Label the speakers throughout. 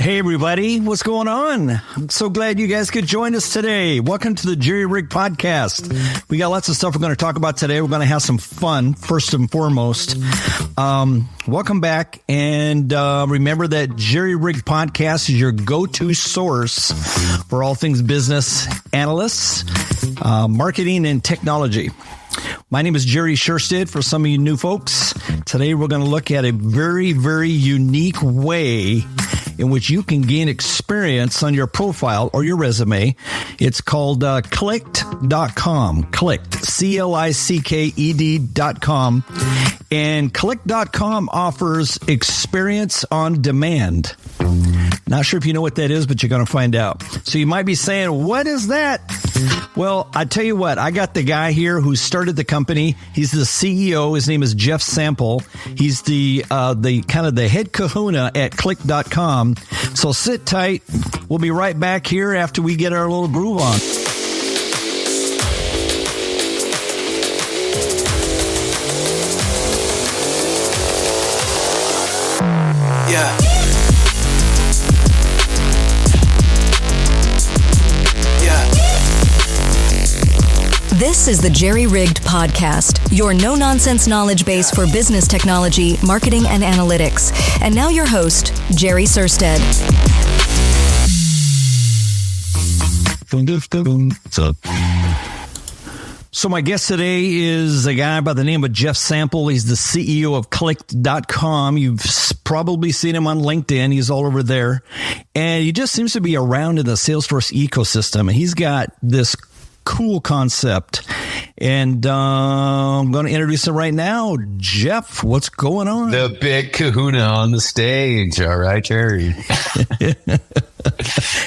Speaker 1: Hey, everybody. What's going on? I'm so glad you guys could join us today. Welcome to the Jerry Rig Podcast. We got lots of stuff we're going to talk about today. We're going to have some fun, first and foremost. Welcome back. And remember that Jerry Rig Podcast is your go-to source for all things business analysts, marketing, and technology. My name is Jerry Sherstead for some of you new folks. Today, we're going to look at a very, very unique way in which you can gain experience on your profile or your resume. It's called Clicked.com. Clicked, Clicked.com. And Clicked.com offers experience on demand. Not sure if you know what that is, but you're going to find out. So you might be saying, what is that? Well, I tell you what, I got the guy here who started the company. He's the CEO. His name is Jeff Sample. He's the kind of the head kahuna at Click.com. So sit tight. We'll be right back here after we get our little groove on.
Speaker 2: Yeah.
Speaker 3: This is the Jerry Rigged Podcast, your no-nonsense knowledge base for business technology, marketing, and analytics. And now your host, Jerry Sherstead.
Speaker 1: So my guest today is a guy by the name of Jeff Sample. He's the CEO of Clicked.com. You've probably seen him on LinkedIn. He's all over there. And he just seems to be around in the Salesforce ecosystem. And he's got this cool concept. And I'm going to introduce him right now. Jeff, what's going on?
Speaker 4: The big kahuna on the stage. All right, Jerry.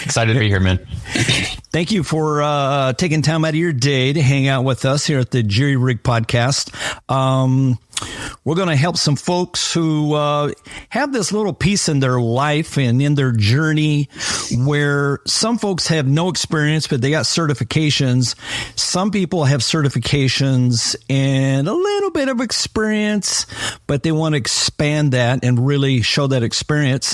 Speaker 4: Excited to be here, man.
Speaker 1: Thank you for taking time out of your day to hang out with us here at the Jerry Rig Podcast. We're going to help some folks who have this little piece in their life and in their journey where some folks have no experience, but they got certifications. Some people have certifications and a little bit of experience, but they want to expand that and really show that experience.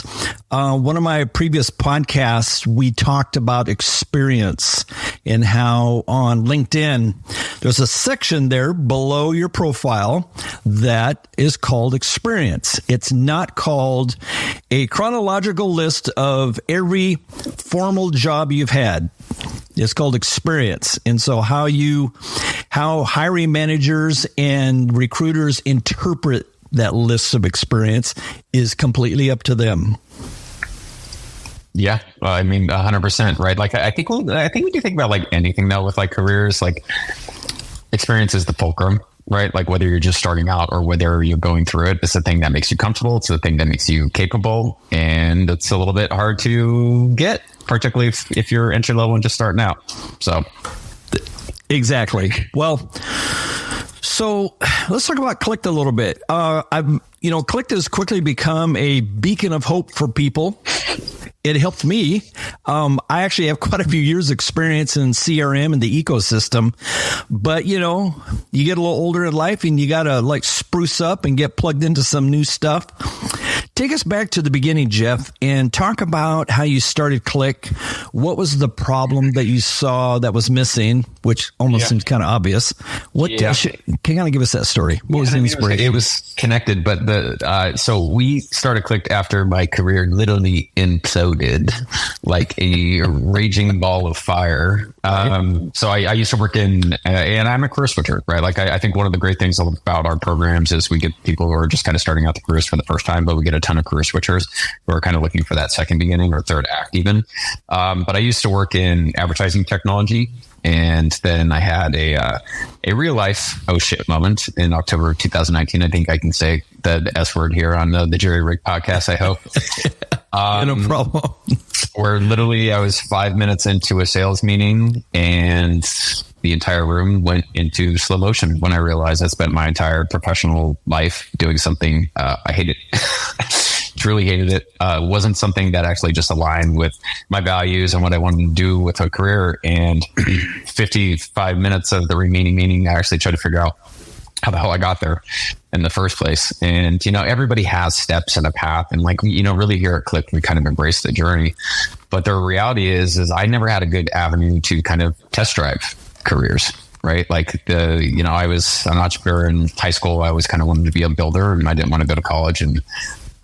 Speaker 1: One of my previous podcasts, we talked about experience and how on LinkedIn, there's a section there below your profile that is called experience. It's not called a chronological list of every formal job you've had. It's called experience. And so how hiring managers and recruiters interpret that list of experience is completely up to them.
Speaker 4: Yeah, I mean, 100%, right? Like, I think when you think about like anything though with like careers, like experience is the fulcrum. Right? Like whether you're just starting out or whether you're going through it, it's the thing that makes you comfortable. It's the thing that makes you capable. And it's a little bit hard to get, particularly if you're entry level and just starting out. So.
Speaker 1: Exactly. Well, so let's talk about Clicked a little bit. Clicked has quickly become a beacon of hope for people. It helped me. I actually have quite a few years experience in CRM and the ecosystem, but you get a little older in life and you got to like spruce up and get plugged into some new stuff. Take us back to the beginning, Jeff, and talk about how you started Click. What was the problem that you saw that was missing, which almost seems kind of obvious. Can you kind of give us that story? What was the inspiration?
Speaker 4: It was connected, but so we started Clicked after my career literally imploded like a raging ball of fire. So I used to work in, and I'm a career switcher, right? Like I think one of the great things about our programs is we get people who are just kind of starting out the careers for the first time, but we get a ton of career switchers who are kind of looking for that second beginning or third act even. But I used to work in advertising technology. And then I had a real life oh shit moment in October of 2019. I think I can say the S word here on the Jerry Rig Podcast, I hope.
Speaker 1: No problem.
Speaker 4: Where literally I was 5 minutes into a sales meeting and the entire room went into slow motion when I realized I spent my entire professional life doing something I hated. Truly hated it. Wasn't something that actually just aligned with my values and what I wanted to do with a career. And 55 minutes of the remaining meeting, I actually tried to figure out how the hell I got there. in the first place. And, everybody has steps and a path. And like, really here at Click, we kind of embrace the journey. But the reality is I never had a good avenue to kind of test drive careers. Right. Like I was an entrepreneur in high school. I always kind of wanted to be a builder, and I didn't want to go to college. And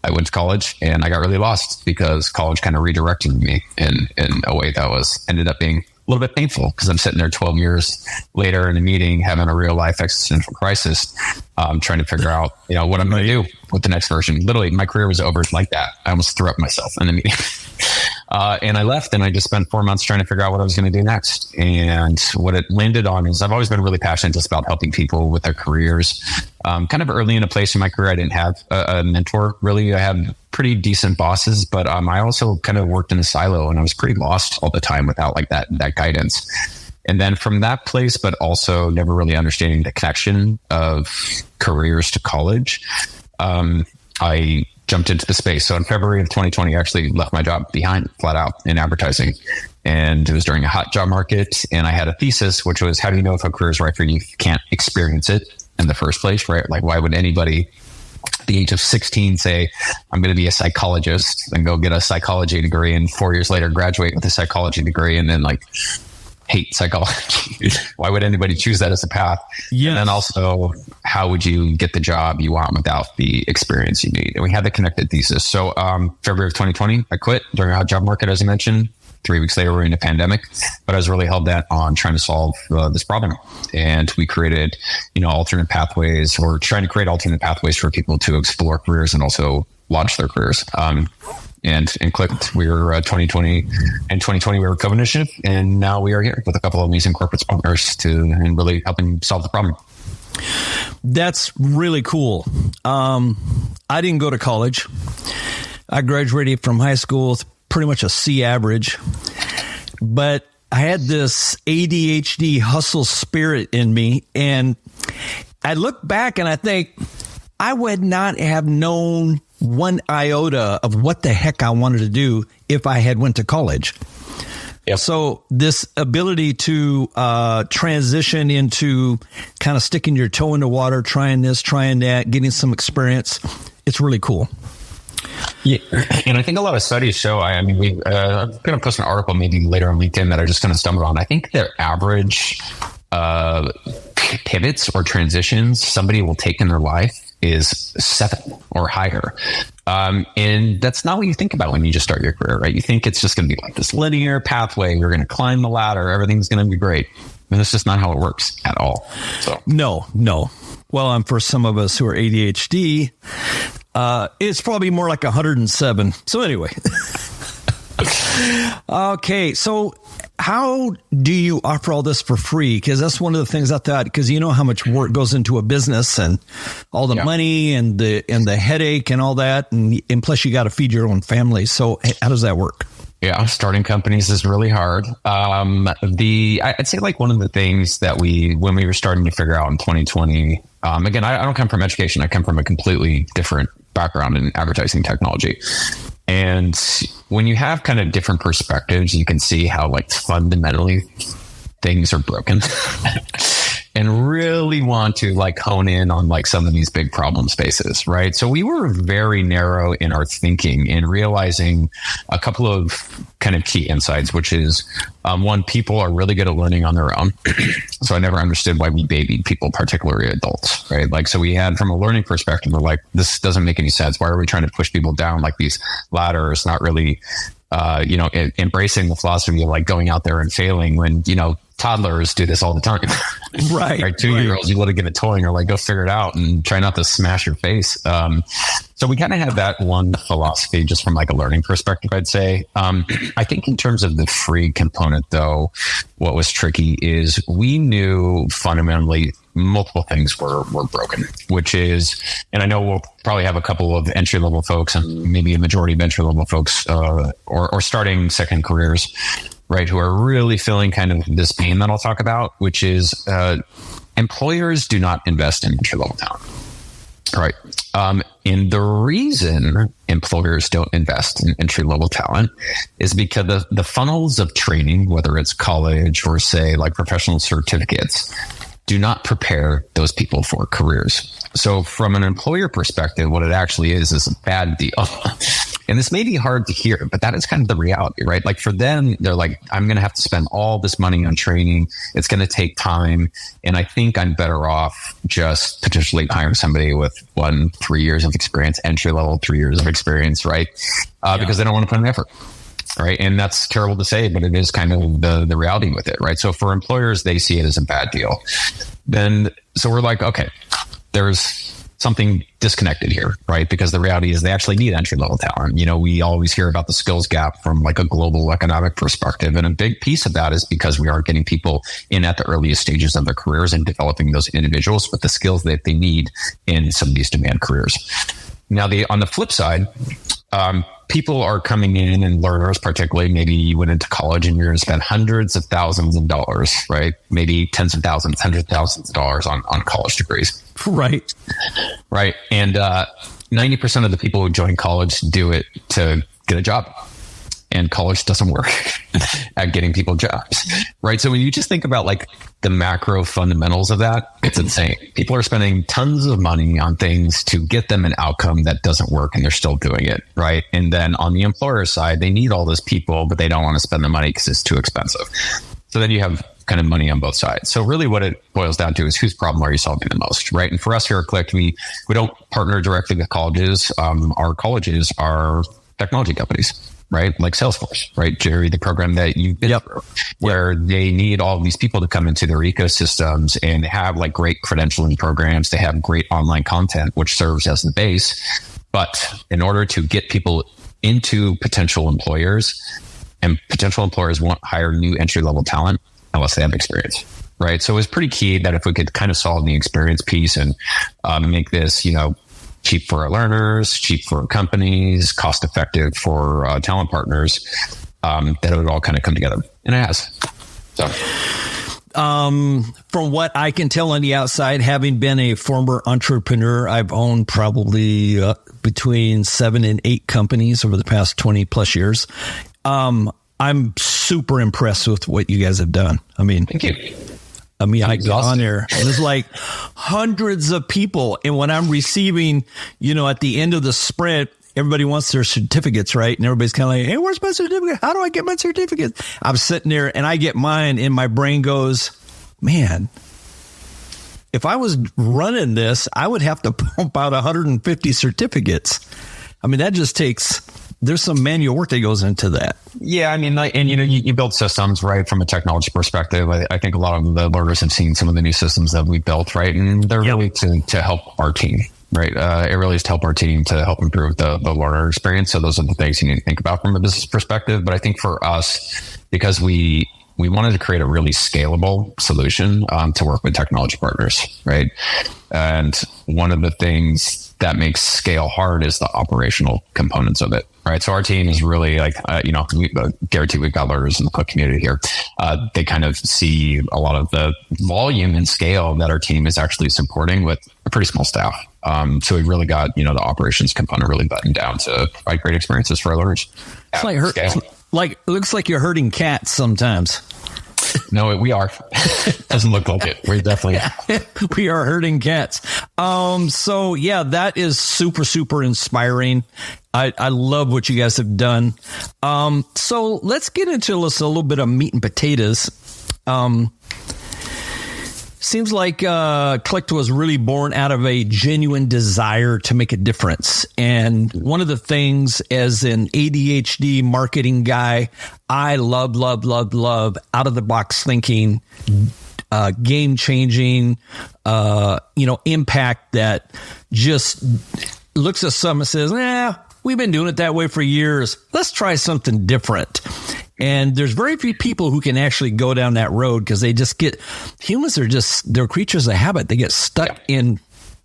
Speaker 4: I went to college, and I got really lost because college kind of redirected me in a way that ended up being a little bit painful, because I'm sitting there 12 years later in a meeting having a real life existential crisis, trying to figure out, what I'm going to do with the next version. Literally, my career was over like that. I almost threw up myself in the meeting. And I left, and I just spent 4 months trying to figure out what I was going to do next. And what it landed on is I've always been really passionate just about helping people with their careers. Kind of early in a place in my career, I didn't have a mentor, really. I had pretty decent bosses, but I also kind of worked in a silo, and I was pretty lost all the time without like that guidance. And then from that place, but also never really understanding the connection of careers to college, I jumped into the space. So in February of 2020, I actually left my job behind flat out in advertising. And it was during a hot job market. And I had a thesis, which was, how do you know if a career is right for you if you can't experience it in the first place, right? Like, why would anybody at the age of 16 say, I'm going to be a psychologist, and go get a psychology degree, and 4 years later graduate with a psychology degree, and then like hate psychology? Why would anybody choose that as a path? Yeah. And then also, how would you get the job you want without the experience you need? And we had the connected thesis. So February of 2020, I quit during a hot job market, as I mentioned. 3 weeks later, we're in a pandemic, but I was really held bent on trying to solve this problem. And we created, alternate pathways, or trying to create alternate pathways for people to explore careers and also launch their careers. And in Click, we were 2020 and 2020, we were co-initiative. And now we are here with a couple of amazing corporate partners and really helping solve the problem.
Speaker 1: That's really cool. I didn't go to college. I graduated from high school with pretty much a C average, but I had this ADHD hustle spirit in me. And I look back and I think I would not have known one iota of what the heck I wanted to do if I had went to college. Yep. So this ability to transition into kind of sticking your toe in the water, trying this, trying that, getting some experience, it's really cool.
Speaker 4: Yeah, and I think a lot of studies show, I'm going to post an article maybe later on LinkedIn that I just kind of stumbled on. I think the average pivots or transitions somebody will take in their life is 7 or higher. And that's not what you think about when you just start your career, right? You think it's just going to be like this linear pathway. You're going to climb the ladder. Everything's going to be great. And that's just not how it works at all. So
Speaker 1: No. Well, for some of us who are ADHD, it's probably more like 107. So anyway. Okay. So how do you offer all this for free? Because that's one of the things I thought, because you know how much work goes into a business and all the money and the headache and all that. And plus you got to feed your own family. So how does that work?
Speaker 4: Yeah, starting companies is really hard. I'd say like one of the things that when we were starting to figure out in 2020, again, I don't come from education. I come from a completely different background in advertising technology. And when you have kind of different perspectives, you can see how like fundamentally things are broken. And really want to like hone in on like some of these big problem spaces, right? So we were very narrow in our thinking in realizing a couple of kind of key insights, which is one, people are really good at learning on their own. So I never understood why we babied people, particularly adults, right? Like, so we had from a learning perspective, we're like, this doesn't make any sense. Why are we trying to push people down like these ladders, not really, embracing the philosophy of like going out there and failing when, toddlers do this all the time.
Speaker 1: Right.
Speaker 4: 2-year-olds, you let them get a toy and you're like, go figure it out and try not to smash your face. So we kind of have that one philosophy just from like a learning perspective, I'd say. I think in terms of the free component though, what was tricky is we knew fundamentally multiple things were broken, which is, and I know we'll probably have a couple of entry level folks and maybe a majority of entry level folks, or starting second careers, right, who are really feeling kind of this pain that I'll talk about, which is employers do not invest in entry-level talent, right? And the reason employers don't invest in entry-level talent is because the funnels of training, whether it's college or say like professional certificates, do not prepare those people for careers. So from an employer perspective, what it actually is a bad deal. And this may be hard to hear, but that is kind of the reality, right? Like for them, they're like, I'm going to have to spend all this money on training. It's going to take time. And I think I'm better off just potentially hiring somebody with 3 years of experience, entry level, 3 years of experience, right? Because they don't want to put in effort. Right. And that's terrible to say, but it is kind of the reality with it. Right. So for employers, they see it as a bad deal. So we're like, okay, there's something disconnected here, right? Because the reality is they actually need entry level talent. You know, we always hear about the skills gap from like a global economic perspective. And a big piece of that is because we aren't getting people in at the earliest stages of their careers and developing those individuals with the skills that they need in some of these demand careers. Now, on the flip side, people are coming in, and learners particularly, maybe you went into college and you're going to spend hundreds of thousands of dollars, right? Maybe tens of thousands, hundreds of thousands of dollars on college degrees.
Speaker 1: Right.
Speaker 4: Right. And 90% of the people who join college do it to get a job. And college doesn't work at getting people jobs, right? So when you just think about like the macro fundamentals of that, it's insane. People are spending tons of money on things to get them an outcome that doesn't work, and they're still doing it, right? And then on the employer side, they need all those people, but they don't want to spend the money because it's too expensive. So then you have kind of money on both sides. So really what it boils down to is whose problem are you solving the most, right? And for us here at Click, we don't partner directly with colleges. Our colleges are technology companies. Right? Like Salesforce, right? Jerry, the program that you've been through, where they need all of these people to come into their ecosystems, and they have like great credentialing programs. They have great online content, which serves as the base. But in order to get people into potential employers, and potential employers won't hire new entry level talent unless they have experience. Right. So it's pretty key that if we could kind of solve the experience piece and make this, cheap for our learners, cheap for companies, cost effective for talent partners, that it would all kind of come together. And it has. So,
Speaker 1: from what I can tell on the outside, having been a former entrepreneur, I've owned probably between 7 and 8 companies over the past 20 plus years. I'm super impressed with what you guys have done. I mean,
Speaker 4: thank you.
Speaker 1: I got on there and it's like hundreds of people. And when I'm receiving, at the end of the sprint, everybody wants their certificates, right? And everybody's kind of like, hey, where's my certificate? How do I get my certificate? I'm sitting there and I get mine and my brain goes, man, if I was running this, I would have to pump out 150 certificates. I mean, that just there's some manual work that goes into that.
Speaker 4: Yeah, I mean, and you build systems, right, from a technology perspective. I think a lot of the learners have seen some of the new systems that we built, right, and they're really to help our team, right. It really is to help our team to help improve the learner experience. So those are the things you need to think about from a business perspective. But I think for us, because we wanted to create a really scalable solution to work with technology partners, right, and one of the things that makes scale hard is the operational components of it, right? So our team is really like, guarantee we've got learners in the Click community here. They kind of see a lot of the volume and scale that our team is actually supporting with a pretty small staff. So we really got, the operations component really buttoned down to provide great experiences for our learners.
Speaker 1: It looks like you're herding cats sometimes.
Speaker 4: No, we are. Doesn't look like it. We definitely
Speaker 1: we are herding cats. So yeah, that is super, super inspiring. I love what you guys have done. So let's get into a little bit of meat and potatoes. Seems like Clicked was really born out of a genuine desire to make a difference. And one of the things, as an ADHD marketing guy, I love out of the box thinking, game changing, impact that just looks at something and says, we've been doing it that way for years. Let's try something different. And there's very few people who can actually go down that road because humans are they're creatures of habit. They get stuck in,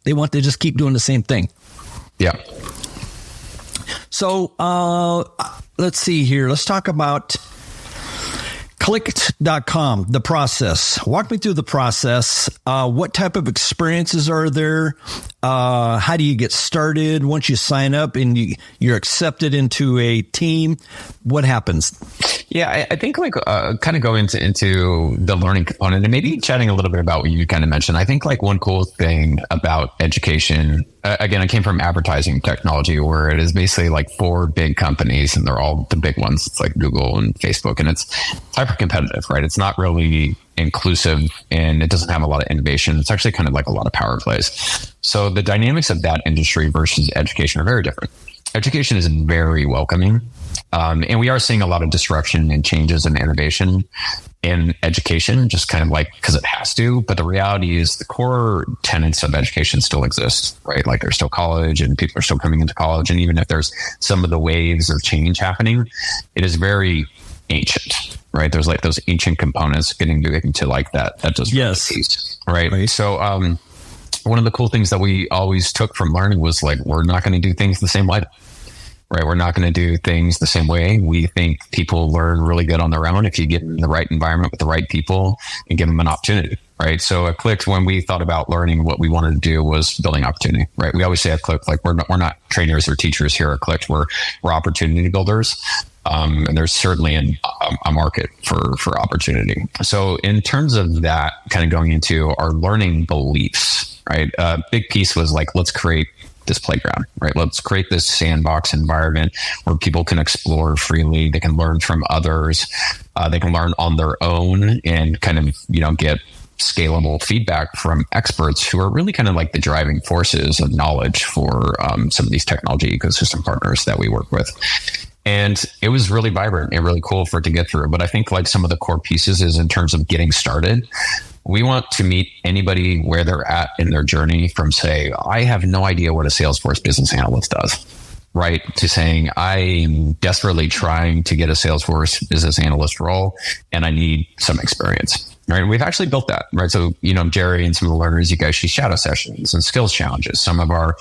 Speaker 1: they want to just keep doing the same thing.
Speaker 4: Yeah.
Speaker 1: So let's see here. Let's talk about Clicked.com, the process. Walk me through the process. What type of experiences are there? How do you get started once you sign up and you're accepted into a team? What happens?
Speaker 4: Yeah, I think like kind of going into the learning component and maybe chatting a little bit about what you kind of mentioned. I think like one cool thing about education, again, I came from advertising technology where it is basically like 4 big companies and they're all the big ones. It's like Google and Facebook, and it's hyper competitive, right? It's not really inclusive and it doesn't have a lot of innovation. It's actually kind of like a lot of power plays. So the dynamics of that industry versus education are very different. Education is very welcoming. And we are seeing a lot of disruption and changes and innovation in education, just kind of like because it has to. But the reality is the core tenets of education still exist, right? Like there's still college and people are still coming into college. And even if there's some of the waves of change happening, it is very ancient, right? There's like those ancient components getting into like that does
Speaker 1: yes,
Speaker 4: piece, right? So one of the cool things that we always took from learning was like, we're not going to do things the same way. Right. We're not going to do things the same way. We think people learn really good on their own if you get in the right environment with the right people and give them an opportunity. Right. So at Clicked, when we thought about learning, what we wanted to do was building opportunity. Right. We always say at Clicked, like we're not trainers or teachers here at Clicked. We're opportunity builders. And there's certainly a market for opportunity. So in terms of that, kind of going into our learning beliefs, right? A big piece was like, let's create this playground, right? Let's create this sandbox environment where people can explore freely. They can learn from others. They can learn on their own and kind of, get scalable feedback from experts who are really kind of like the driving forces of knowledge for some of these technology ecosystem partners that we work with. And it was really vibrant and really cool for it to get through. But I think like some of the core pieces is in terms of getting started. We want to meet anybody where they're at in their journey from say, I have no idea what a Salesforce business analyst does, right? To saying, I'm desperately trying to get a Salesforce business analyst role and I need some experience, right? And we've actually built that, right? So, Jerry and some of the learners, you guys see shadow sessions and skills challenges, some of our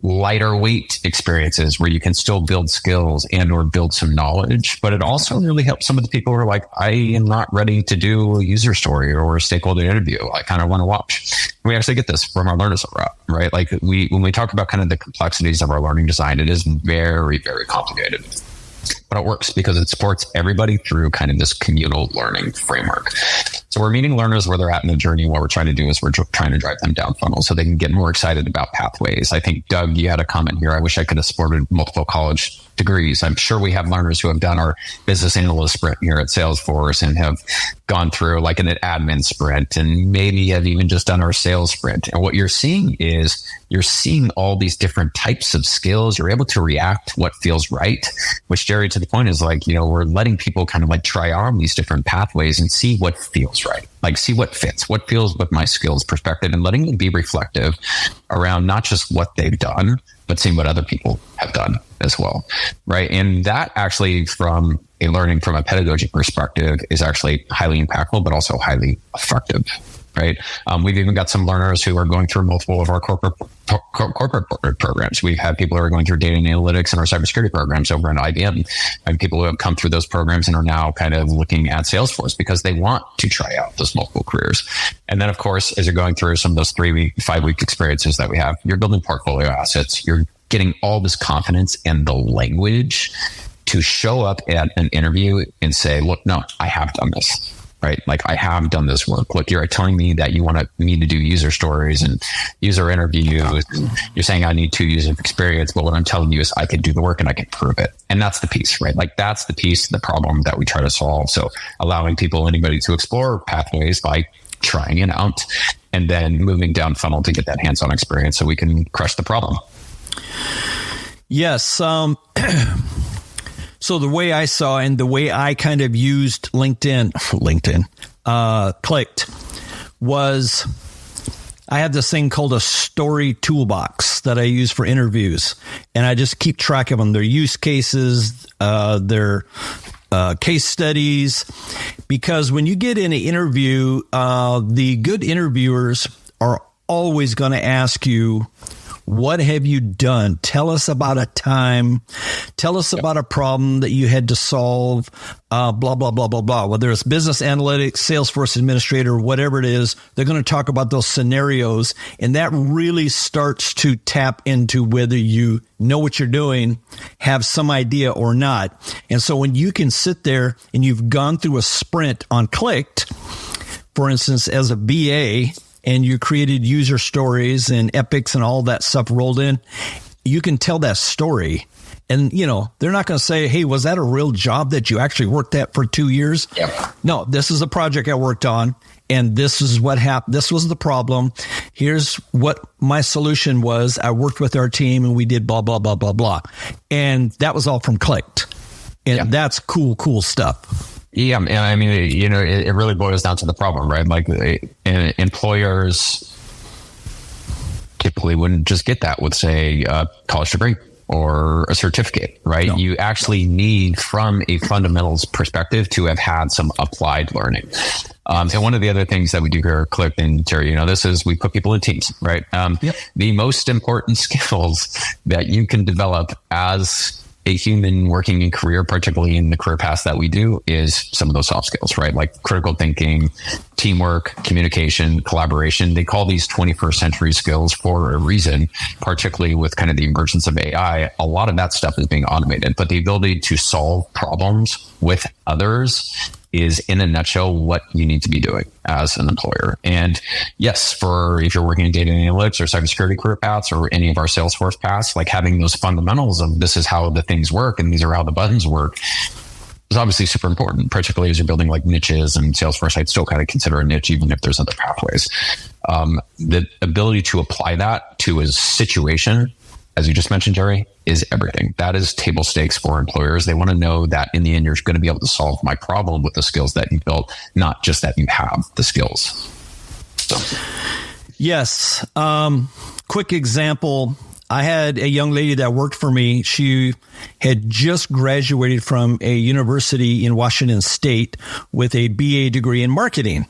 Speaker 4: lighter weight experiences where you can still build skills and or build some knowledge, but it also really helps some of the people who are like, I am not ready to do a user story or a stakeholder interview. I kind of want to watch. We actually get this from our learners, right? Like when we talk about kind of the complexities of our learning design, it is very, very complicated. But it works because it supports everybody through kind of this communal learning framework. So we're meeting learners where they're at in the journey. What we're trying to do is we're trying to drive them down funnel so they can get more excited about pathways. I think, Doug, you had a comment here. I wish I could have supported multiple college degrees. I'm sure we have learners who have done our business analyst sprint here at Salesforce and have gone through like an admin sprint and maybe have even just done our sales sprint. And what you're seeing is you're seeing all these different types of skills. You're able to react what feels right, which Jerry, to the point is like, we're letting people kind of like try on these different pathways and see what feels right. Like see what fits, what feels with my skills perspective and letting them be reflective around not just what they've done, but seeing what other people have done as well, right? And that actually from a learning from a pedagogy perspective is actually highly impactful, but also highly effective, right? We've even got some learners who are going through multiple of our corporate programs. We've had people who are going through data and analytics and our cybersecurity programs over at IBM, and people who have come through those programs and are now kind of looking at Salesforce because they want to try out those multiple careers. And then, of course, as you're going through some of those 3-week, 5-week experiences that we have, you're building portfolio assets. You're getting all this confidence and the language to show up at an interview and say, look, no, I have done this. Right? Like I have done this work. Look, you're telling me that you want me to do user stories and user interviews. And you're saying I need 2 years of experience. But what I'm telling you is I can do the work and I can prove it. And that's the piece, right? Like that's the piece, the problem that we try to solve. So allowing anybody to explore pathways by trying it out and then moving down funnel to get that hands-on experience so we can crush the problem.
Speaker 1: Yes. So the way I saw and the way I kind of used Clicked was I have this thing called a story toolbox that I use for interviews. And I just keep track of them, their use cases, their case studies, because when you get in an interview, the good interviewers are always going to ask you, What have you done? Tell us about a time. Tell us about a problem that you had to solve, blah, blah, blah, blah, blah. Whether it's business analytics, Salesforce administrator, whatever it is, they're going to talk about those scenarios. And that really starts to tap into whether you know what you're doing, have some idea or not. And so when you can sit there and you've gone through a sprint on Clicked, for instance, as a BA, and you created user stories and epics and all that stuff rolled in, you can tell that story. And, you know, they're not going to say, hey, was that a real job that you actually worked at for 2 years?
Speaker 4: Yep.
Speaker 1: No, this is a project I worked on, and this is what happened. This was the problem. Here's what my solution was. I worked with our team, and we did blah, blah, blah, blah, blah. And that was all from Clicked. And that's cool stuff.
Speaker 4: Yeah, I mean, you know, it really boils down to the problem, right? Like employers typically wouldn't just get that with, say, a college degree or a certificate, right? No. You actually need, from a fundamentals perspective, to have had some applied learning. And one of the other things that we do here at Click, and Jerry, you know, this is we put people in teams, right? The most important skills that you can develop as a human working in career, particularly in the career paths that we do, is some of those soft skills, right? Like critical thinking, teamwork, communication, collaboration. They call these 21st century skills for a reason, particularly with kind of the emergence of AI. A lot of that stuff is being automated, but the ability to solve problems with others is, in a nutshell, what you need to be doing as an employer. And yes, for if you're working in data analytics or cybersecurity career paths or any of our Salesforce paths, like having those fundamentals of this is how the things work and these are how the buttons work is obviously super important, particularly as you're building like niches, and Salesforce I'd still kind of consider a niche, even if there's other pathways. The ability to apply that to a situation, as you just mentioned, Jerry, is everything. That is table stakes for employers. They want to know that in the end, you're going to be able to solve my problem with the skills that you built, not just that you have the skills. So.
Speaker 1: Yes. Quick example. I had a young lady that worked for me. She had just graduated from a university in Washington State with a BA degree in marketing.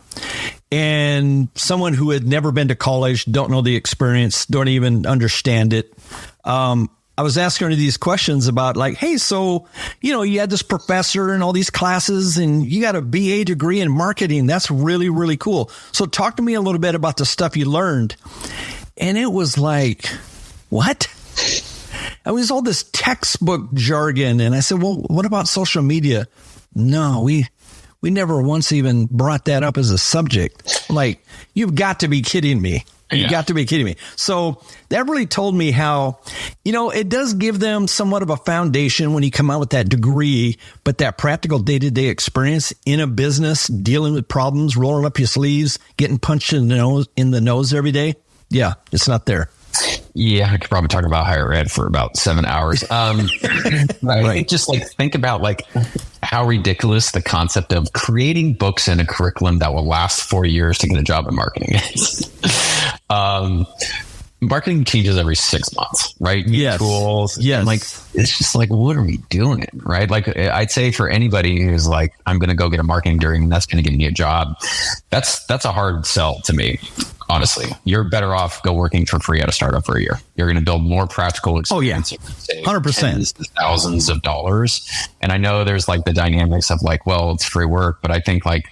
Speaker 1: And someone who had never been to college, don't know the experience, don't even understand it. I was asking her these questions about like, hey, so, you know, you had this professor and all these classes and you got a BA degree in marketing. That's really, really cool. So talk to me a little bit about the stuff you learned. And it was like, what? It was all this textbook jargon. And I said, well, what about social media? No, we never once even brought that up as a subject. Like, you've got to be kidding me. You got to be kidding me. So that really told me how, you know, it does give them somewhat of a foundation when you come out with that degree, but that practical day-to-day experience in a business, dealing with problems, rolling up your sleeves, getting punched in the nose every day. Yeah, it's not there.
Speaker 4: Yeah, I could probably talk about higher ed for about 7 hours. Right. Just like think about like how ridiculous the concept of creating books and a curriculum that will last 4 years to get a job in marketing is. Marketing changes every 6 months, right? New tools.
Speaker 1: Yes.
Speaker 4: And like, it's just like, what are we doing? Right. Like I'd say for anybody who's like, I'm going to go get a marketing degree and that's going to give me a job. That's a hard sell to me. Honestly, you're better off go working for free at a startup for a year. You're going to build more practical experience.
Speaker 1: Oh yeah. 100%.
Speaker 4: Thousands of dollars. And I know there's like the dynamics of like, well, it's free work, but I think like,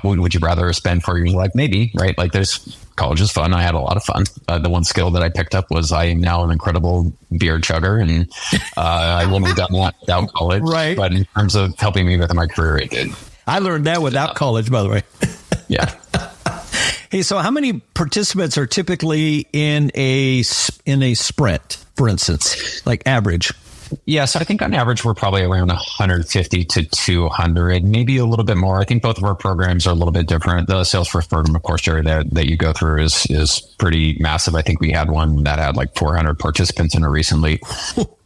Speaker 4: would you rather spend 4 years? Like maybe, right? Like college is fun. I had a lot of fun. The one skill that I picked up was I am now an incredible beer chugger, and I wouldn't have done that without college. Right. But in terms of helping me with my career, it did.
Speaker 1: I learned that without college, by the way.
Speaker 4: Yeah.
Speaker 1: Hey, so how many participants are typically in a sprint, for instance, like average?
Speaker 4: Yeah, so I think on average, we're probably around 150 to 200, maybe a little bit more. I think both of our programs are a little bit different. The Salesforce program, of course, Jerry, that you go through is pretty massive. I think we had one that had like 400 participants in it recently.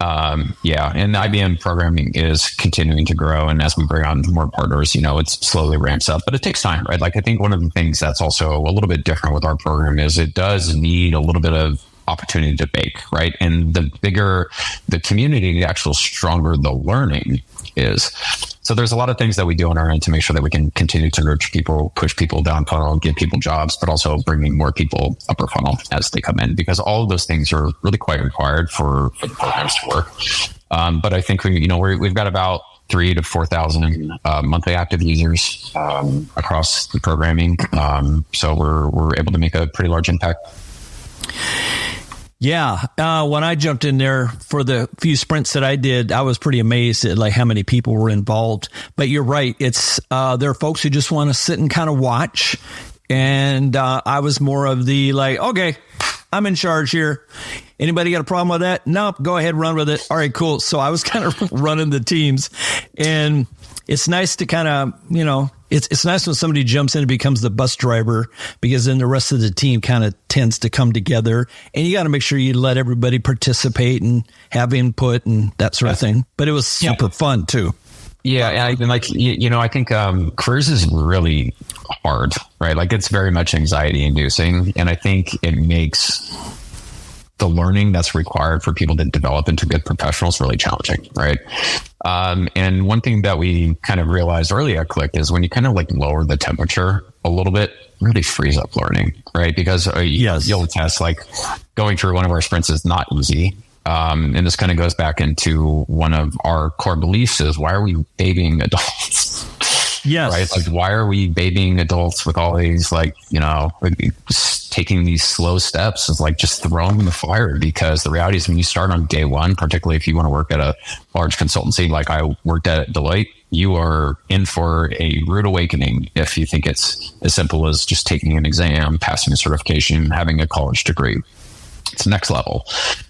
Speaker 4: And the IBM programming is continuing to grow. And as we bring on more partners, you know, it slowly ramps up, but it takes time, right? Like I think one of the things that's also a little bit different with our program is it does need a little bit of opportunity to bake, right? And the bigger the community, the actual stronger the learning is. So there's a lot of things that we do on our end to make sure that we can continue to nurture people, push people down funnel, give people jobs, but also bringing more people upper funnel as they come in, because all of those things are really quite required for the programs to work. But I think we've got about 3,000 to 4,000 monthly active users across the programming. So we're able to make a pretty large impact.
Speaker 1: Yeah. When I jumped in there for the few sprints that I did, I was pretty amazed at like how many people were involved. But you're right. It's there are folks who just want to sit and kind of watch. And I was more of the like, okay, I'm in charge here. Anybody got a problem with that? Nope. Go ahead, run with it. All right, cool. So I was kind of running the teams, and it's nice to kind of, it's nice when somebody jumps in and becomes the bus driver, because then the rest of the team kind of tends to come together, and you got to make sure you let everybody participate and have input and that sort of thing. But it was super fun too.
Speaker 4: Yeah. And I think careers is really hard, right? Like it's very much anxiety inducing. And I think it makes the learning that's required for people to develop into good professionals really challenging, right? And one thing that we kind of realized early at Click is when you kind of like lower the temperature a little bit, really frees up learning, right? Because you'll test, like going through one of our sprints is not easy. And this kind of goes back into one of our core beliefs is, why are we babying adults?
Speaker 1: Yes.
Speaker 4: Right. Like, why are we babying adults with all these, taking these slow steps? Is like just throw them in the fire, because the reality is when you start on day one, particularly if you want to work at a large consultancy, like I worked at Deloitte, you are in for a rude awakening if you think it's as simple as just taking an exam, passing a certification, having a college degree. It's next level,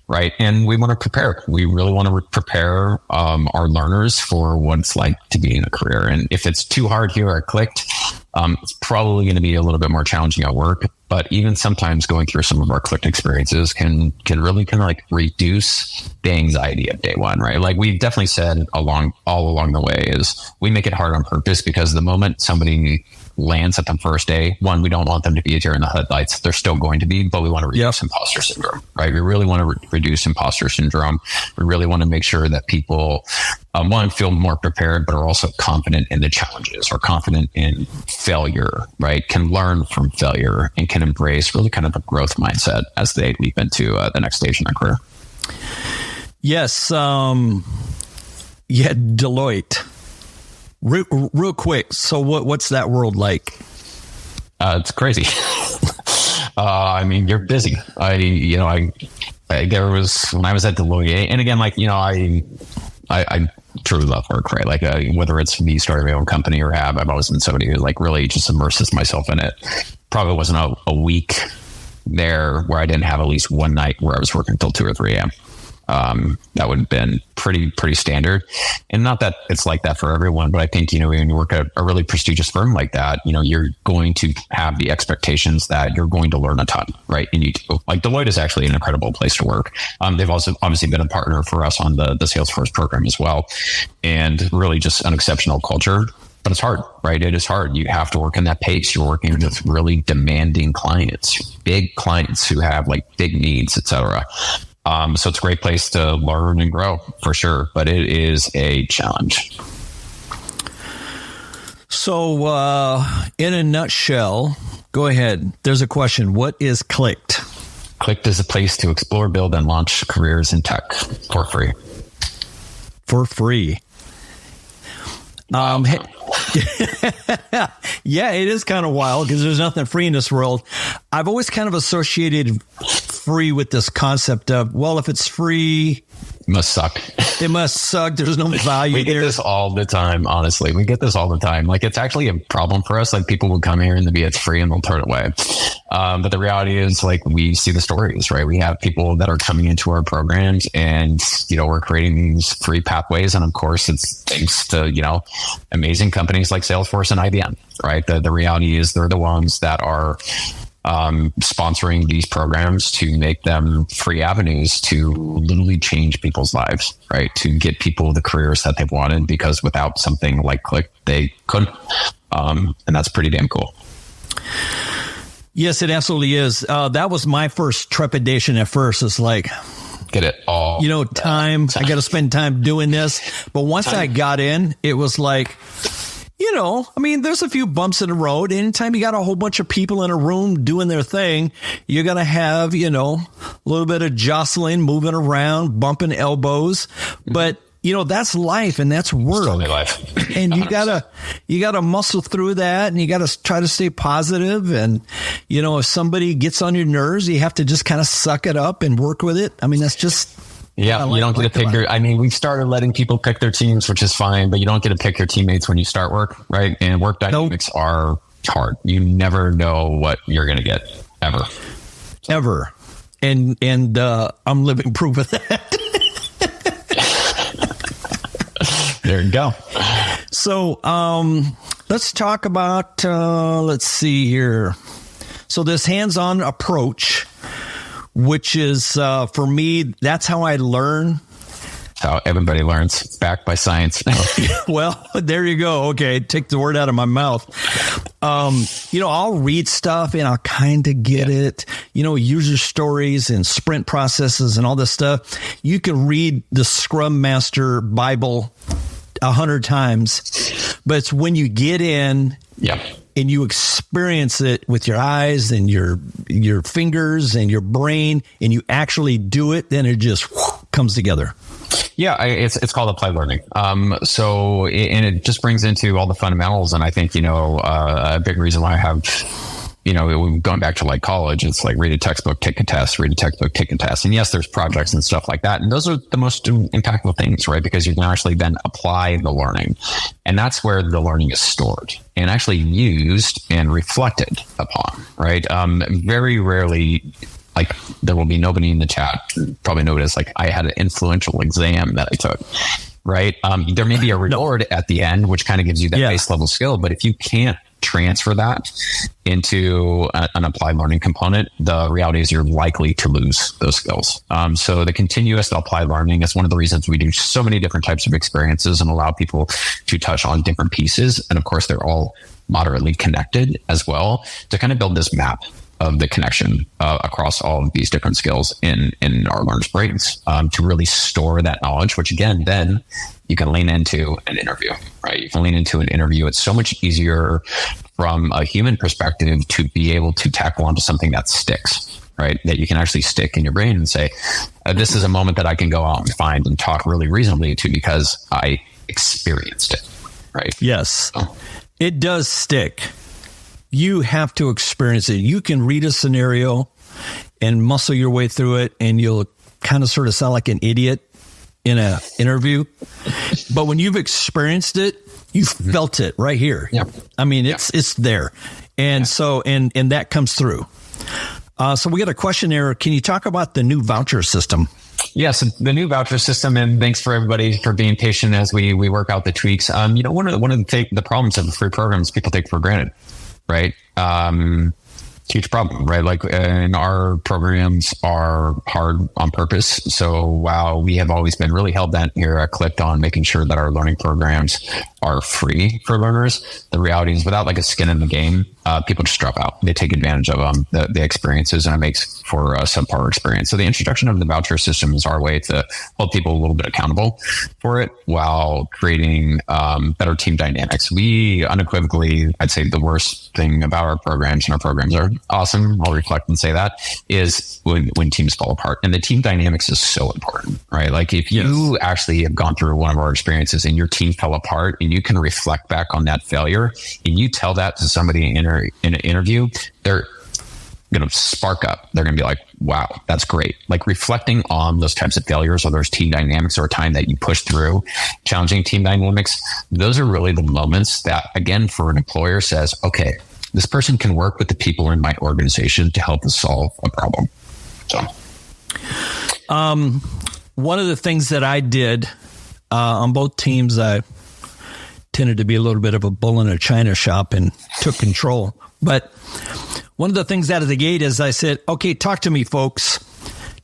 Speaker 4: right? And we want to prepare. We really want to prepare our learners for what it's like to be in a career. And if it's too hard here at Clicked, it's probably going to be a little bit more challenging at work. But even sometimes going through some of our Clicked experiences can really kind of like reduce the anxiety of day one, right? Like we've definitely said all along the way is we make it hard on purpose, because the moment somebody lands at the first day, one, we don't want them to be here in the headlights. They're still going to be, but we want to reduce imposter syndrome, right? We really want to reduce imposter syndrome. We really want to make sure that people, one, feel more prepared, but are also confident in the challenges, or confident in failure, right? Can learn from failure and can embrace really kind of a growth mindset as they leap into the next stage in their career.
Speaker 1: Yes. Deloitte. Real quick. So what's that world like?
Speaker 4: It's crazy. I mean, you're busy. There was, when I was at Deloitte, and again, I truly love work, right? Like whether it's me starting my own company or I've always been somebody who like really just immerses myself in it. Probably wasn't a week there where I didn't have at least one night where I was working until 2 or 3 a.m. That would have been pretty standard, and not that it's like that for everyone, but I think, when you work at a really prestigious firm like that, you're going to have the expectations that you're going to learn a ton, right? And you do. Like Deloitte is actually an incredible place to work. They've also obviously been a partner for us on the Salesforce program as well, and really just an exceptional culture. But it's hard, right? It is hard. You have to work in that pace. You're working with really demanding clients, big clients who have like big needs, et cetera. So it's a great place to learn and grow for sure, but it is a challenge.
Speaker 1: So, in a nutshell, go ahead. There's a question. What is Clicked?
Speaker 4: Clicked is a place to explore, build, and launch careers in tech for free.
Speaker 1: For free. Yeah, it is kind of wild because there's nothing free in this world. I've always kind of associated free with this concept of, well, if it's free,
Speaker 4: it must suck.
Speaker 1: It must suck. There's no value
Speaker 4: we get
Speaker 1: there.
Speaker 4: This all the time, honestly. We get this all the time. Like, it's actually a problem for us. Like, people will come here and they'll be, it's free, and they'll turn it away. But the reality is, like, we see the stories, right? We have people that are coming into our programs and, we're creating these free pathways. And of course, it's thanks to, amazing companies like Salesforce and IBM, right? The reality is they're the ones that are sponsoring these programs to make them free avenues to literally change people's lives, right? To get people the careers that they've wanted, because without something like Click, they couldn't. And that's pretty damn cool.
Speaker 1: Yes, it absolutely is. That was my first trepidation at first. It's like,
Speaker 4: get it all.
Speaker 1: Time. I got to spend time doing this. But once I got in, it was like, there's a few bumps in the road. Anytime you got a whole bunch of people in a room doing their thing, you're going to have, a little bit of jostling, moving around, bumping elbows. But, that's life and that's work.
Speaker 4: It's totally life.
Speaker 1: And you gotta muscle through that, and you gotta try to stay positive. And, if somebody gets on your nerves, you have to just kind of suck it up and work with it. That's just...
Speaker 4: Yeah, you don't get to pick we've started letting people pick their teams, which is fine, but you don't get to pick your teammates when you start work, right? And work dynamics are hard. You never know what you're going to get, ever. And I'm living proof of that. There you go.
Speaker 1: So, let's talk about, let's see here. So this hands-on approach, which is, for me, that's how I learn.
Speaker 4: How everybody learns. It's backed by science.
Speaker 1: Well, there you go. Okay. Take the word out of my mouth. I'll read stuff and I'll kind of get it, user stories and sprint processes and all this stuff. You can read the Scrum Master Bible 100 times, but it's when you get in and you experience it with your eyes and your fingers and your brain, and you actually do it, then it just comes together. Yeah,
Speaker 4: it's called applied learning. And it just brings into all the fundamentals. And I think, a big reason why I have, going back to like college, it's like read a textbook, take a test, read a textbook, take a test. And yes, there's projects and stuff like that. And those are the most impactful things, right? Because you can actually then apply the learning. And that's where the learning is stored and actually used and reflected upon, right? Very rarely, like, there will be nobody in the chat probably noticed, like, I had an influential exam that I took, right? There may be a reward at the end, which kind of gives you that base level skill. But if you can't transfer that into an applied learning component, the reality is you're likely to lose those skills. So the continuous applied learning is one of the reasons we do so many different types of experiences and allow people to touch on different pieces. And of course, they're all moderately connected as well, to kind of build this map of the connection across all of these different skills in our learners' brains, to really store that knowledge, which again, then you can lean into an interview, right? You can lean into an interview. It's so much easier from a human perspective to be able to tackle onto something that sticks, right? That you can actually stick in your brain and say, this is a moment that I can go out and find and talk really reasonably to because I experienced it, right?
Speaker 1: Yes, it does stick. You have to experience it. You can read a scenario and muscle your way through it, and you'll kind of sort of sound like an idiot in an interview. But when you've experienced it, you felt it right here.
Speaker 4: Yeah.
Speaker 1: It's there. And so, and that comes through. So we got a question there. Can you talk about the new voucher system?
Speaker 4: Yes, the new voucher system, and thanks for everybody for being patient as we work out the tweaks. One of the problems of the free programs people take for granted. Right. Huge problem, right? Like, and our programs are hard on purpose. So while we have always been really hell bent here at Clicked on making sure that our learning programs are free for learners, the reality is without like a skin in the game, people just drop out. They take advantage of the experiences, and it makes for a subpar experience. So the introduction of the voucher system is our way to hold people a little bit accountable for it while creating better team dynamics. We unequivocally, I'd say the worst thing about our programs, and our programs are awesome, I'll reflect and say that, is when teams fall apart. And the team dynamics is so important, right? Like if you actually have gone through one of our experiences and your team fell apart, and you can reflect back on that failure and you tell that to somebody in an interview, they're going to spark up. They're going to be like, wow, that's great. Like reflecting on those types of failures or those team dynamics or a time that you push through challenging team dynamics, those are really the moments that, again, for an employer says, okay, this person can work with the people in my organization to help us solve a problem. So,
Speaker 1: one of the things that I did on both teams, I tended to be a little bit of a bull in a china shop and took control. But one of the things out of the gate is I said, okay, talk to me, folks.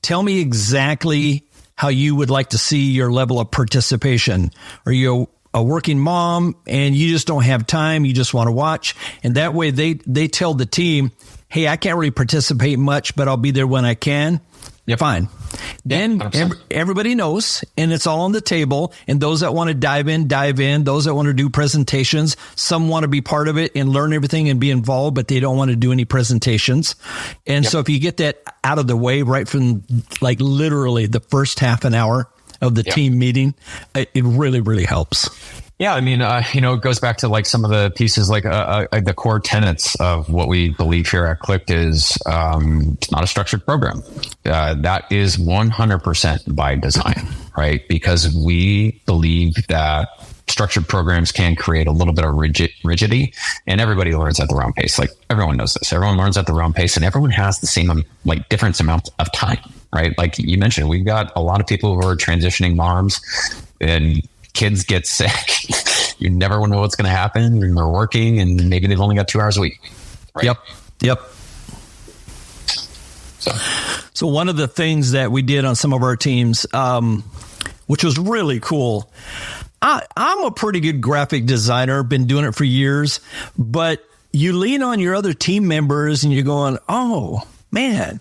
Speaker 1: Tell me exactly how you would like to see your level of participation. Are you a working mom and you just don't have time? You just want to watch. And that way they tell the team, hey, I can't really participate much, but I'll be there when I can.
Speaker 4: Yep.
Speaker 1: Fine. Then everybody knows, and it's all on the table. And those that want to dive in, dive in. Those that want to do presentations, some want to be part of it and learn everything and be involved, but they don't want to do any presentations. And so if you get that out of the way right from like literally the first half an hour of the team meeting, it really, really helps.
Speaker 4: Yeah, I mean, it goes back to like some of the pieces, like the core tenets of what we believe here at Clicked is it's not a structured program. That is 100% by design, right? Because we believe that structured programs can create a little bit of rigidity, and everybody learns at their own pace. Like everyone knows this. Everyone learns at their own pace, and everyone has the same different amount of time, right? Like you mentioned, we've got a lot of people who are transitioning moms and kids get sick. You never know what's going to happen. And they're working, and maybe they've only got 2 hours a week. Right?
Speaker 1: Yep. So one of the things that we did on some of our teams, which was really cool. I'm a pretty good graphic designer, been doing it for years, but you lean on your other team members and you're going, oh man,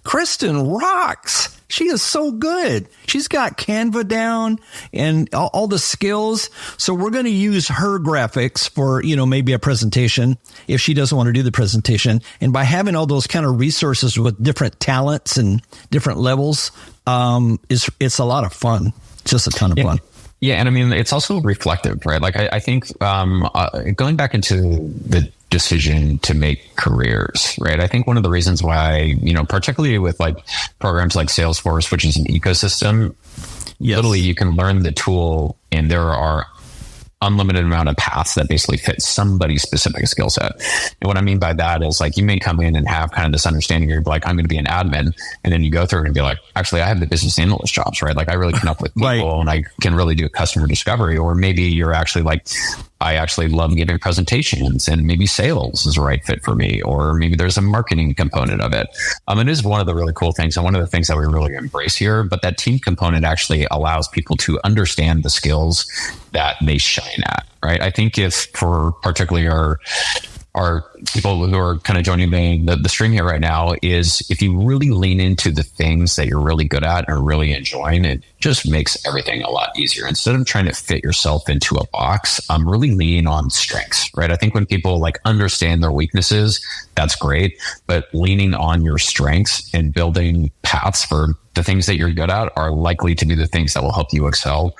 Speaker 1: Kristen rocks. She is so good. She's got Canva down and all the skills. So we're going to use her graphics for, maybe a presentation if she doesn't want to do the presentation. And by having all those kind of resources with different talents and different levels, it's a lot of fun. It's just a ton of fun.
Speaker 4: Yeah. And I mean, it's also reflective, right? Like I think going back into the decision to make careers, right? I think one of the reasons why, particularly with like programs like Salesforce, which is an ecosystem, literally you can learn the tool and there are unlimited amount of paths that basically fit somebody's specific skill set. And what I mean by that is like, you may come in and have kind of this understanding, you're like, I'm going to be an admin. And then you go through and be like, actually, I have the business analyst jobs, right? Like I really connect with people and I can really do customer discovery. Or maybe you're actually like, I actually love giving presentations and maybe sales is a right fit for me. Or maybe there's a marketing component of it. It is one of the really cool things and one of the things that we really embrace here, but that team component actually allows people to understand the skills that they shine at, right? I think if for particularly our people who are kind of joining the stream here right now is if you really lean into the things that you're really good at and are really enjoying, it just makes everything a lot easier. Instead of trying to fit yourself into a box, really lean on strengths, right? I think when people like understand their weaknesses, that's great, but leaning on your strengths and building paths for the things that you're good at are likely to be the things that will help you excel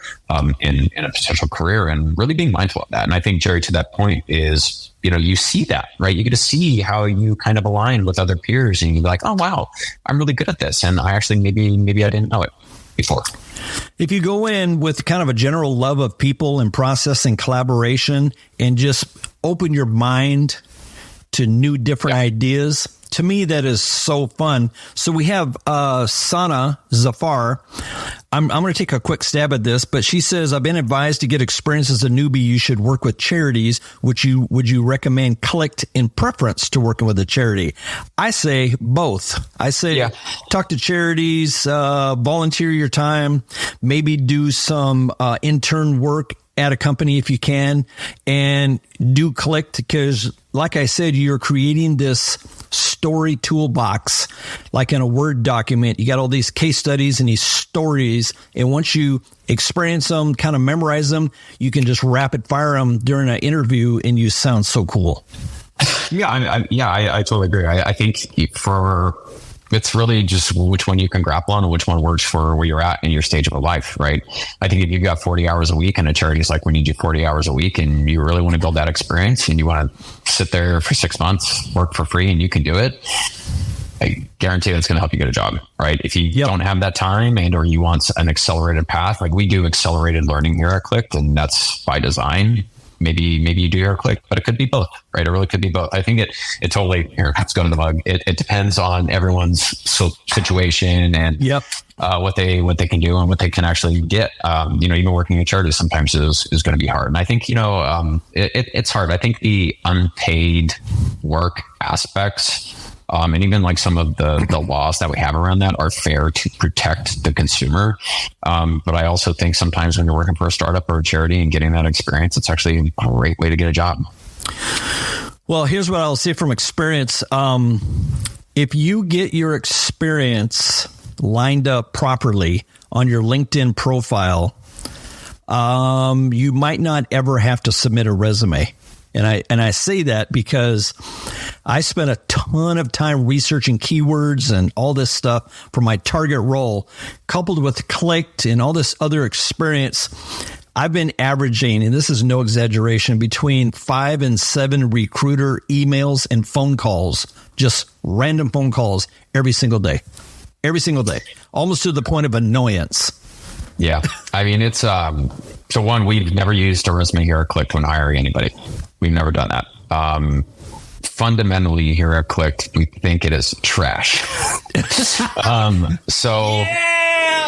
Speaker 4: in a potential career, and really being mindful of that. And I think, Jerry, to that point is, you see that, right? You get to see how you kind of align with other peers and you're like, oh, wow, I'm really good at this. And I actually, maybe I didn't know it before.
Speaker 1: If you go in with kind of a general love of people and process and collaboration and just open your mind to new, different ideas, to me, that is so fun. So we have Sana Zafar. I'm going to take a quick stab at this, but she says, I've been advised to get experience as a newbie. You should work with charities. Would you recommend Clicked in preference to working with a charity? I say both. I say talk to charities, volunteer your time, maybe do some intern work at a company if you can, and do Clicked because, like I said, you're creating this story toolbox, like in a Word document. You got all these case studies and these stories, and once you experience them, kind of memorize them, you can just rapid fire them during an interview, and you sound so cool. I totally agree. I think it's really just which one you can grapple on and which one works for where you're at in your stage of a life, right? I think if you've got 40 hours a week and a charity's like, we need you 40 hours a week and you really want to build that experience and you want to sit there for 6 months, work for free and you can do it, I guarantee that's going to help you get a job, right? If you don't have that time and or you want an accelerated path, like we do accelerated learning here at Clicked, and that's by design. Maybe you do your Click, but it could be both, right? It really could be both. I think it totally, here, let's go to the bug. It depends on everyone's situation and what they can do and what they can actually get. Even working in charity sometimes is going to be hard. And I think, it's hard. I think the unpaid work aspects, and even like some of the laws that we have around that are fair to protect the consumer. But I also think sometimes when you're working for a startup or a charity and getting that experience, it's actually a great way to get a job. Well, here's what I'll say from experience. If you get your experience lined up properly on your LinkedIn profile, you might not ever have to submit a resume. And I say that because I spent a ton of time researching keywords and all this stuff for my target role, coupled with clicked and all this other experience. I've been averaging, and this is no exaggeration, between 5 and 7 recruiter emails and phone calls, just random phone calls every single day, almost to the point of annoyance.
Speaker 4: Yeah. I mean, it's, so one, we've never used a resume here at Clicked when hiring anybody. We've never done that. Fundamentally here at Clicked, we think it is trash. So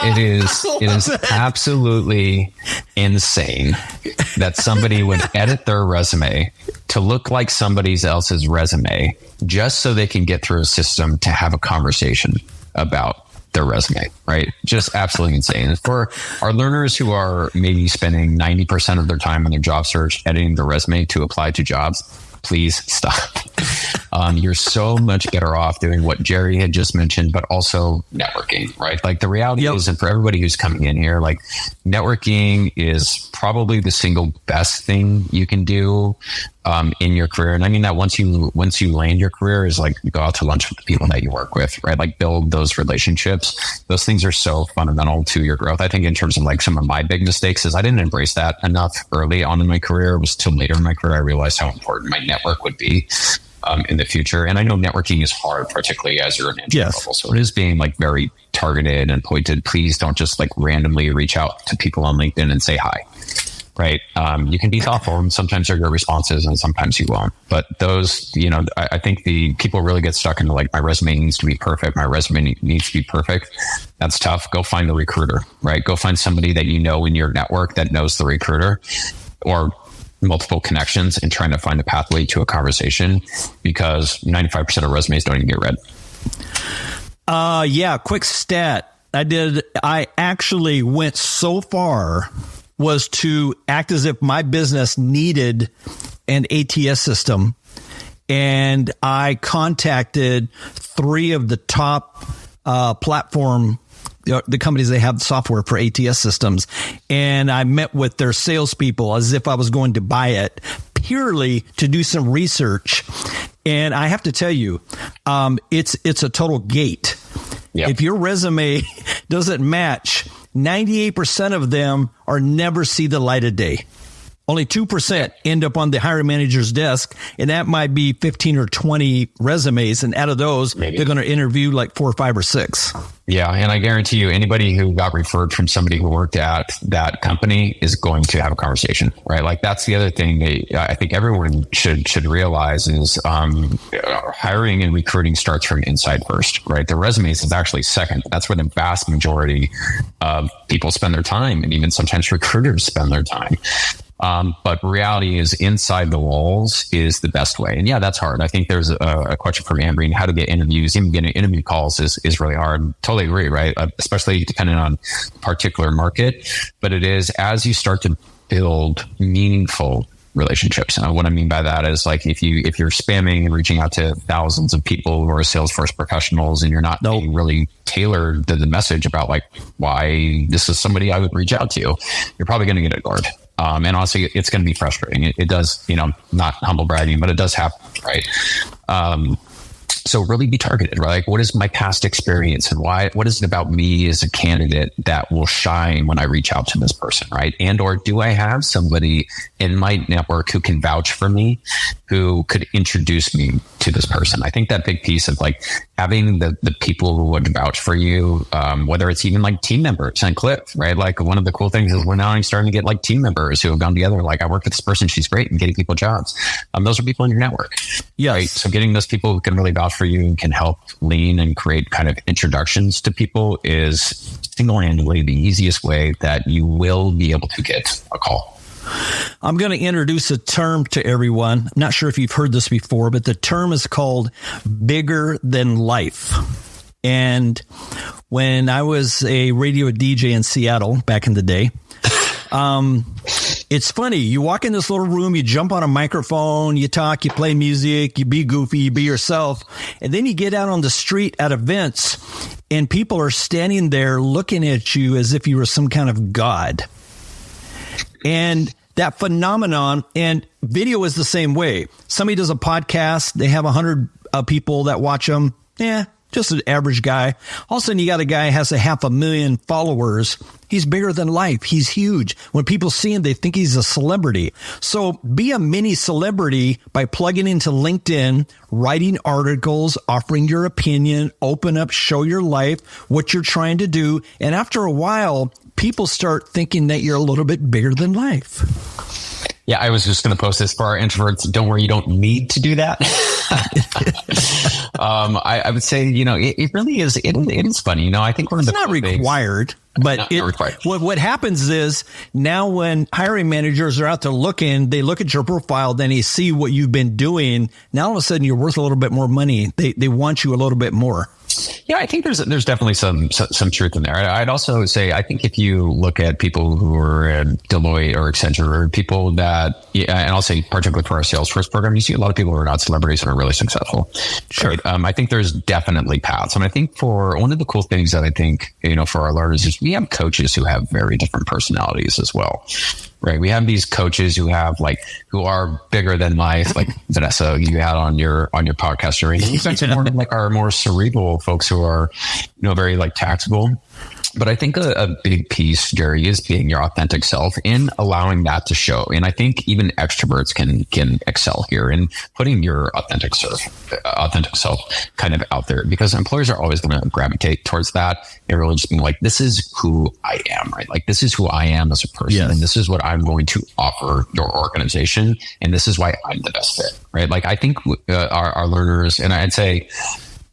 Speaker 4: it is absolutely insane that somebody would edit their resume to look like somebody else's resume just so they can get through a system to have a conversation about their resume, right? Just absolutely insane. For our learners who are maybe spending 90% of their time on their job search editing their resume to apply to jobs, please stop. You're so much better off doing what Jerry had just mentioned, but also networking, right? Like the reality is, and for everybody who's coming in here, like networking is probably the single best thing you can do in your career. And I mean that once you land your career is like go out to lunch with the people that you work with, right? Like build those relationships. Those things are so fundamental to your growth. I think in terms of like some of my big mistakes is I didn't embrace that enough early on in my career. It was till later in my career I realized how important my network would be in the future. And I know networking is hard, particularly as you're an entry level. So it is being like very targeted and pointed. Please don't just like randomly reach out to people on LinkedIn and say hi. Right. You can be thoughtful and sometimes they're your responses and sometimes you won't. But those, I think the people really get stuck into like, my resume needs to be perfect. My resume needs to be perfect. That's tough. Go find a recruiter, right? Go find somebody that you know in your network that knows the recruiter or multiple connections and trying to find a pathway to a conversation because 95% of resumes don't even get read.
Speaker 1: Yeah. Quick stat. I actually went so far was to act as if my business needed an ATS system. And I contacted 3 of the top platform, the companies that have software for ATS systems. And I met with their salespeople as if I was going to buy it purely to do some research. And I have to tell you, it's a total gate. Yep. If your resume doesn't match, 98% of them are never see the light of day. Only 2% end up on the hiring manager's desk, and that might be 15 or 20 resumes. And out of those, they're going to interview like 4 or 5 or 6.
Speaker 4: Yeah. And I guarantee you, anybody who got referred from somebody who worked at that company is going to have a conversation, right? Like that's the other thing I think everyone should realize is hiring and recruiting starts from inside first, right? The resumes is actually second. That's where the vast majority of people spend their time, and even sometimes recruiters spend their time. But reality is inside the walls is the best way. And yeah, that's hard. I think there's a question from Ambreen, how to get interviews. Even getting interview calls is really hard. Totally agree, right? Especially depending on particular market. But it is as you start to build meaningful relationships. And what I mean by that is like if you're spamming and reaching out to thousands of people who are Salesforce professionals and you're not being really tailored to the message about like why this is somebody I would reach out to, you're probably going to get ignored. And honestly, it's going to be frustrating. It does, not humble bragging, but it does happen, right? So really be targeted, right? Like, what is my past experience and what is it about me as a candidate that will shine when I reach out to this person, right? And or do I have somebody in my network who can vouch for me, who could introduce me to this person? I think that big piece of like having the people who would vouch for you, whether it's even like team members and Cliff, right? Like one of the cool things is we're now starting to get like team members who have gone together. Like I work with this person, she's great, and getting people jobs. Those are people in your network. Yes. Right? So getting those people who can really vouch for you and can help lean and create kind of introductions to people is single-handedly the easiest way that you will be able to get a call.
Speaker 1: I'm going to introduce a term to everyone. I'm not sure if you've heard this before, but the term is called bigger than life. And when I was a radio DJ in Seattle back in the day, It's funny. You walk in this little room, you jump on a microphone, you talk, you play music, you be goofy, you be yourself. And then you get out on the street at events and people are standing there looking at you as if you were some kind of god. And that phenomenon, and video is the same way. Somebody does a podcast, they have 100 people that watch them. Yeah, just an average guy. All of a sudden, you got a guy who has 500,000 followers. He's bigger than life. He's huge. When people see him, they think he's a celebrity. So be a mini celebrity by plugging into LinkedIn, writing articles, offering your opinion, open up, show your life, what you're trying to do. And after a while, people start thinking that you're a little bit bigger than life.
Speaker 4: Yeah, I was just going to post this for our introverts. Don't worry, you don't need to do that. I would say, it really is. It is funny. I think one of the
Speaker 1: not required, but
Speaker 4: not required.
Speaker 1: What happens is now when hiring managers are out there looking, they look at your profile, then they see what you've been doing. Now all of a sudden you're worth a little bit more money. They want you a little bit more.
Speaker 4: Yeah, I think there's definitely some truth in there. I'd also say I think if you look at people who are at Deloitte or Accenture or people that, and I'll say particularly for our Salesforce program, you see a lot of people who are not celebrities and are really successful.
Speaker 1: Sure.
Speaker 4: Right? I think there's definitely paths. And I think for one of the cool things that I think, for our learners is we have coaches who have very different personalities as well. Right. We have these coaches who are bigger than life, like Vanessa, you had on your podcast. You've more like our more cerebral folks who are, very like tactical. But I think a big piece, Jerry, is being your authentic self and allowing that to show. And I think even extroverts can excel here in putting your authentic self kind of out there, because employers are always going to gravitate towards that. And really just being like, this is who I am, right? Like, this is who I am as a person. Yes. And this is what I'm going to offer your organization. And this is why I'm the best fit, right? Like, I think our learners, and I'd say,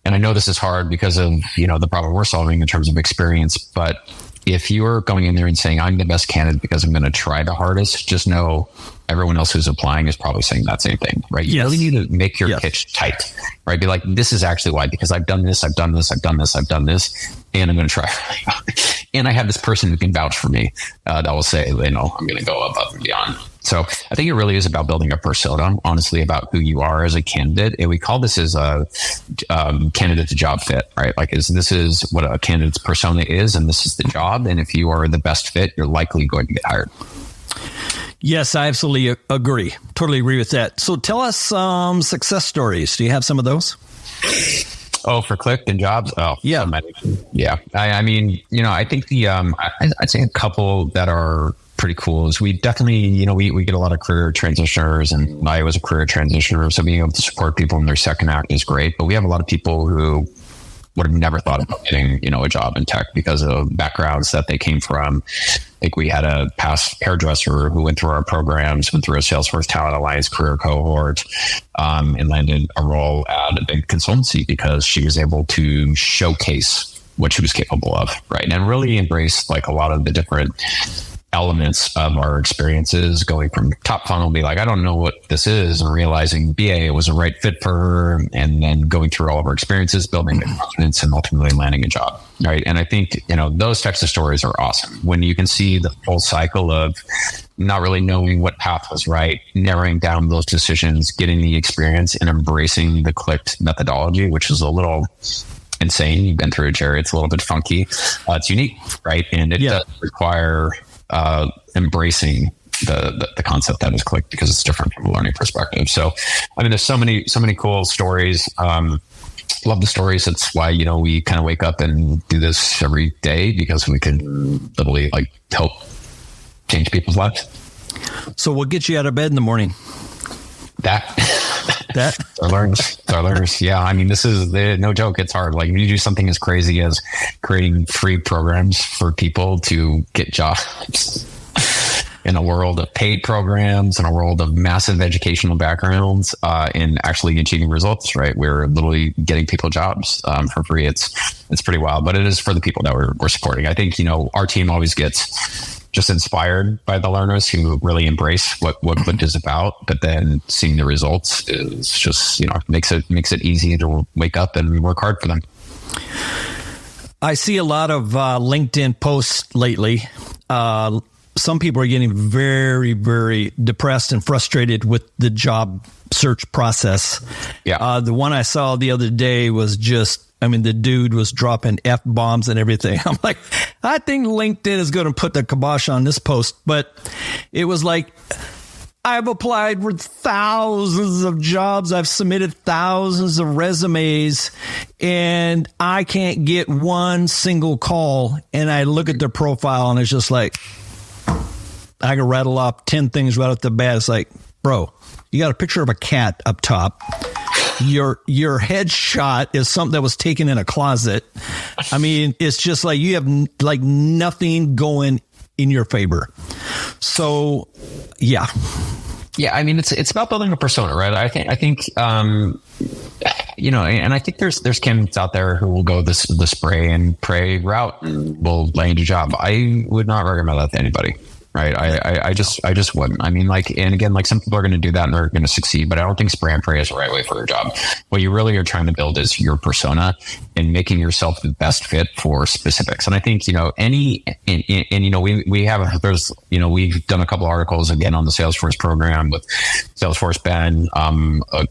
Speaker 4: and I know this is hard because of, the problem we're solving in terms of experience, but if you're going in there and saying, I'm the best candidate because I'm going to try the hardest, just know everyone else who's applying is probably saying that same thing, right? You really need to make your pitch tight, right? Be like, this is actually why, because I've done this, I've done this, I've done this, I've done this, and I'm going to try. And I have this person who can vouch for me that will say, I'm going to go above and beyond. So I think it really is about building a persona, honestly, about who you are as a candidate. And we call this as a candidate to job fit, right? Like, this is what a candidate's persona is, and this is the job. And if you are the best fit, you're likely going to get hired.
Speaker 1: Yes, I absolutely agree. Totally agree with that. So tell us some success stories. Do you have some of those?
Speaker 4: Oh, for Clicked and jobs? Oh,
Speaker 1: yeah.
Speaker 4: Yeah. I mean, I think I'd say a couple that are pretty cool is we definitely, we get a lot of career transitioners, and I was a career transitioner. So being able to support people in their second act is great. But we have a lot of people who would have never thought about getting, a job in tech because of backgrounds that they came from. I think we had a past hairdresser who went through our programs, went through a Salesforce Talent Alliance career cohort, and landed a role at a big consultancy because she was able to showcase what she was capable of, right? And really embrace like a lot of the different elements of our experiences, going from top funnel, be like, I don't know what this is, and realizing BA was a right fit for her, and then going through all of our experiences, building the confidence, and ultimately landing a job, right? And I think, those types of stories are awesome when you can see the full cycle of not really knowing what path was right, narrowing down those decisions, getting the experience, and embracing the Clicked methodology, which is a little insane. You've been through it, Jerry. It's a little bit funky. It's unique, right? And it does require embracing the concept that is Clicked, because it's different from a learning perspective. So, I mean, there's so many cool stories. Love the stories. That's why, we kind of wake up and do this every day, because we can literally help change people's lives.
Speaker 1: So what gets you out of bed in the morning?
Speaker 4: That our learners. Yeah. I mean, this is no joke. It's hard. Like, when you do something as crazy as creating free programs for people to get jobs in a world of paid programs, in a world of massive educational backgrounds, and actually achieving results, right? We're literally getting people jobs for free. It's pretty wild, but it is for the people that we're supporting. I think, our team always gets just inspired by the learners who really embrace what Clicked is about, but then seeing the results is just, makes it easy to wake up and work hard for them.
Speaker 1: I see a lot of LinkedIn posts lately. some people are getting very, very depressed and frustrated with the job search process.
Speaker 4: Yeah.
Speaker 1: The one I saw the other day was just, I mean, the dude was dropping F-bombs and everything. I'm like, I think LinkedIn is going to put the kibosh on this post. But it was like, I've applied for thousands of jobs. I've submitted thousands of resumes, and I can't get one single call. And I look at their profile, and it's just like, I can rattle off 10 things right off the bat. It's like, bro, you got a picture of a cat up top. Your headshot is something that was taken in a closet. I mean, it's just like you have like nothing going in your favor. So, yeah.
Speaker 4: Yeah, I mean, it's about building a persona, right? I think you know, and I think there's candidates out there who will go the spray and pray route and will land a job. I would not recommend that to anybody. Right. I just wouldn't. I mean, like, and again, like some people are going to do that and they're going to succeed, but I don't think spray and pray is the right way for your job. What you really are trying to build is your persona and making yourself the best fit for specifics. And I think, you know, and you know, we have, there's, you know, we've done a couple articles again on the Salesforce program with Salesforce Ben,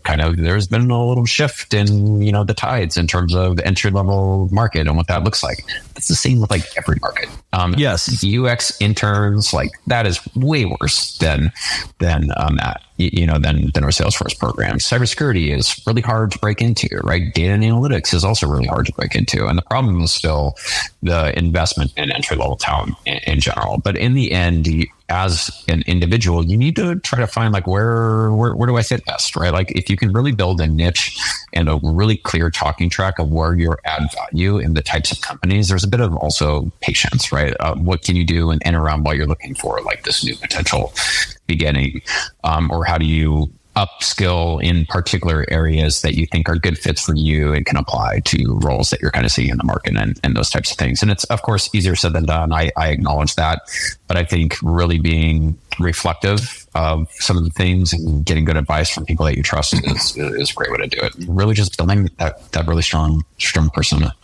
Speaker 4: kind of, there's been a little shift in, you know, the tides in terms of the entry level market and what that looks like. It's the same with like every market.
Speaker 1: Yes.
Speaker 4: UX interns, like that is way worse than our Salesforce program. Cybersecurity is really hard to break into, right? Data and analytics is also really hard to break into. And the problem is still the investment in entry level talent in general. But in the end, as an individual, you need to try to find like where do I fit best, right? Like if you can really build a niche and a really clear talking track of where you add value in the types of companies, there's a bit of also patience, right? What can you do and around while you're looking for like this new potential beginning, or how do you upskill in particular areas that you think are good fits for you and can apply to roles that you're kind of seeing in the market and those types of things. And it's, of course, easier said than done. I acknowledge that. But I think really being reflective of some of the things and getting good advice from people that you trust is a great way to do it. Really just building that really strong persona.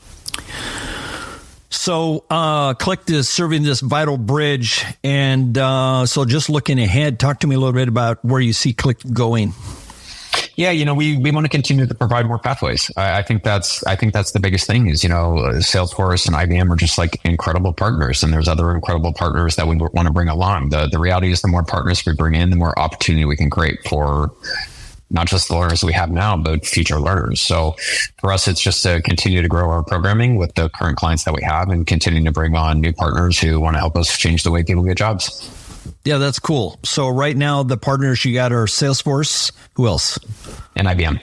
Speaker 3: So Click is serving this vital bridge. And so just looking ahead, talk to me a little bit about where you see Click going.
Speaker 4: Yeah, we want to continue to provide more pathways. I think that's the biggest thing is, Salesforce and IBM are just like incredible partners, and there's other incredible partners that we want to bring along. The reality is the more partners we bring in, the more opportunity we can create for not just the learners we have now, but future learners. So for us, it's just to continue to grow our programming with the current clients that we have and continuing to bring on new partners who want to help us change the way people get jobs.
Speaker 3: Yeah, that's cool. So right now, the partners you got are Salesforce. Who else?
Speaker 4: And IBM.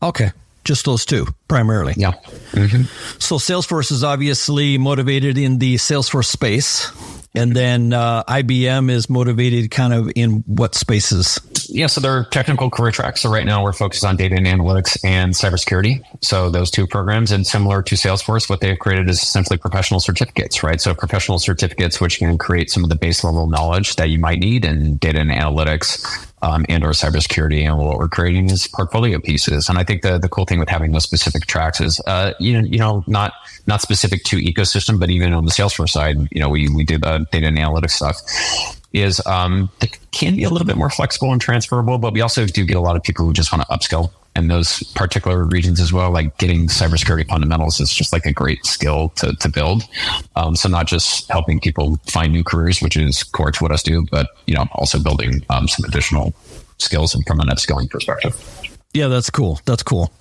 Speaker 3: Okay. Just those two, primarily.
Speaker 4: Yeah. Mm-hmm.
Speaker 3: So Salesforce is obviously motivated in the Salesforce space. And then IBM is motivated kind of in what spaces?
Speaker 4: Yeah, so they're technical career tracks. So right now we're focused on data and analytics and cybersecurity. So those two programs, and similar to Salesforce, what they've created is essentially professional certificates, right? So professional certificates, which can create some of the base level knowledge that you might need in data and analytics and or cybersecurity. And what we're creating is portfolio pieces. And I think the cool thing with having those specific tracks is, not specific to ecosystem, but even on the Salesforce side, we do the data and analytics stuff, is they can be a little bit more flexible and transferable, but we also do get a lot of people who just want to upskill in those particular regions as well. Like getting cybersecurity fundamentals is just like a great skill to build. So not just helping people find new careers, which is core to what us do, but also building some additional skills and from an upskilling perspective.
Speaker 3: Yeah, that's cool. That's cool.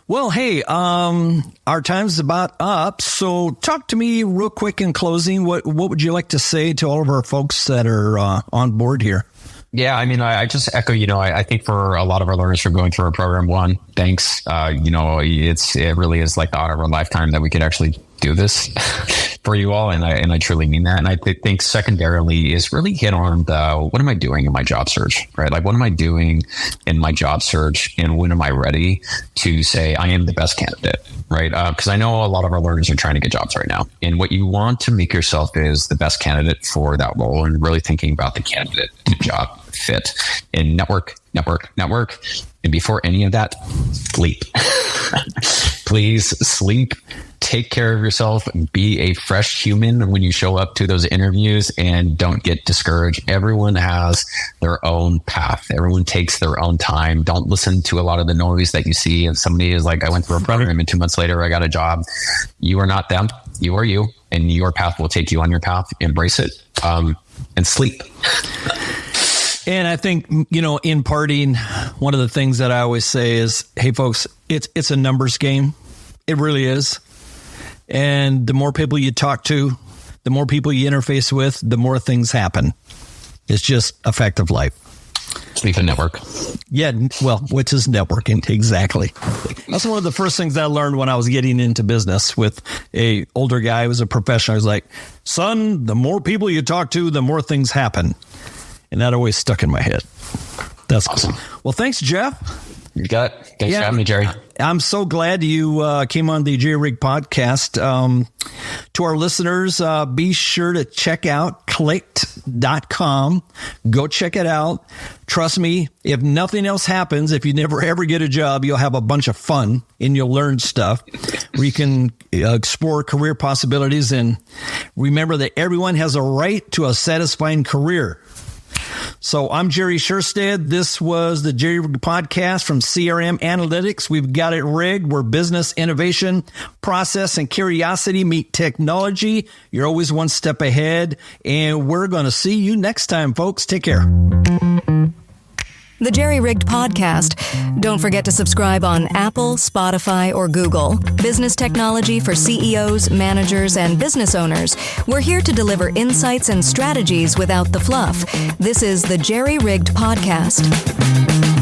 Speaker 3: Well, hey, our time's about up. So talk to me real quick in closing. What would you like to say to all of our folks that are on board here?
Speaker 4: Yeah, I mean, I just echo, I think for a lot of our learners who are going through our program, one, thanks. It really is like the honor of our lifetime that we could actually do this for you all. And I truly mean that. And I think secondarily is really hit on what am I doing in my job search, right? Like, what am I doing in my job search? And when am I ready to say I am the best candidate, right? Because I know a lot of our learners are trying to get jobs right now. And what you want to make yourself is the best candidate for that role, and really thinking about the candidate to job fit and network. And before any of that, sleep. Please sleep take care of yourself, be a fresh human when you show up to those interviews, and don't get discouraged. Everyone has their own path. Everyone takes their own time. Don't listen to a lot of the noise that you see. And somebody is like, I went through a program and 2 months later, I got a job. You are not them. You are you, and your path will take you on your path. Embrace it, and sleep.
Speaker 1: And I think, in parting, one of the things that I always say is, hey, folks, it's a numbers game. It really is. And the more people you talk to, the more people you interface with, the more things happen. It's just a fact of life.
Speaker 4: Sleep and network.
Speaker 1: Yeah, well, which is networking. Exactly. That's one of the first things I learned when I was getting into business with a older guy who was a professional. I was like, son, the more people you talk to, the more things happen. And that always stuck in my head. That's awesome. Cool. Well, thanks, Jeff.
Speaker 4: You got it. Thanks for having me, Jerry.
Speaker 1: I'm so glad you came on the Jerry Rig podcast. To our listeners, be sure to check out clicked.com. Go check it out. Trust me, if nothing else happens, if you never ever get a job, you'll have a bunch of fun and you'll learn stuff where you can explore career possibilities. And remember that everyone has a right to a satisfying career. So I'm Jerry Sherstead. This was the Jerry Rig podcast from CRM Analytics. We've got it rigged where business, innovation, process, and curiosity meet technology. You're always one step ahead. And we're going to see you next time, folks. Take care.
Speaker 5: The Jerry Rigged Podcast. Don't forget to subscribe on Apple, Spotify, or Google. Business technology for CEOs, managers, and business owners. We're here to deliver insights and strategies without the fluff. This is the Jerry Rigged Podcast.